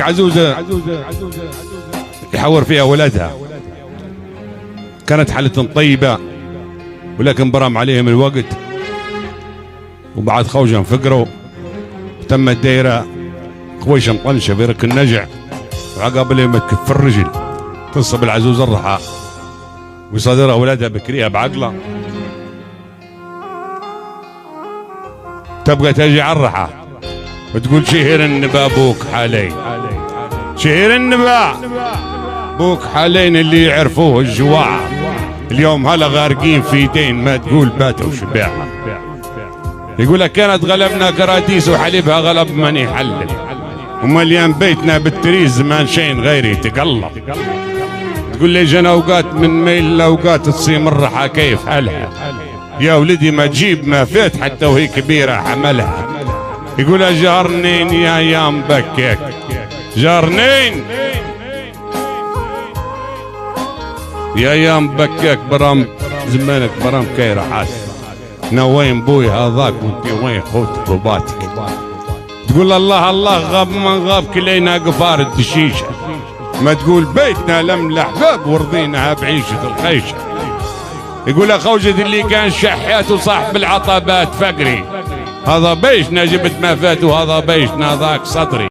لك عزوزة يحور فيها ولدها، كانت حالة طيبة ولكن برم عليهم الوقت، وبعد خوجة انفقروا تمت دايرة خويشة مطنشة في رك النجع، وعقب لي ما تكف الرجل تصب العزوز الرحى ويصادرها ولدها بكريها بعقله، تبقى تجي على الرحى وتقول شهر النبا بوك حالين، شهر النبا بوك حالين اللي يعرفوه الجواع اليوم هلا غارقين في دين ما تقول باتوا شباعة. يقول لك كانت غلبنا كراتيس وحليبها غلب من يحلل، ومليان بيتنا بالتريز زمان شين غيري تقلب. تقول لي جانا اوقات من ميل الاوقات تصيم الرحى كيف حالها، يا ولدي ما تجيب ما فات حتى وهي كبيرة حملها. يقولها جارنين يا ايام بكيك جارنين يا ايام بكيك برام زمانك برام كي راحات، نوين بوي هذاك وانت وين خوت رباتك. تقول الله الله غاب من غاب كلينا قفار الدشيشه، ما تقول بيتنا لم الاحباب ورضيناها بعيشه الخيشه. يقول خوجة اللي كان شحات وصاحب العطبات فقري، هذا بيشنا جبت ما فات وهذا بيشنا ذاك صدري.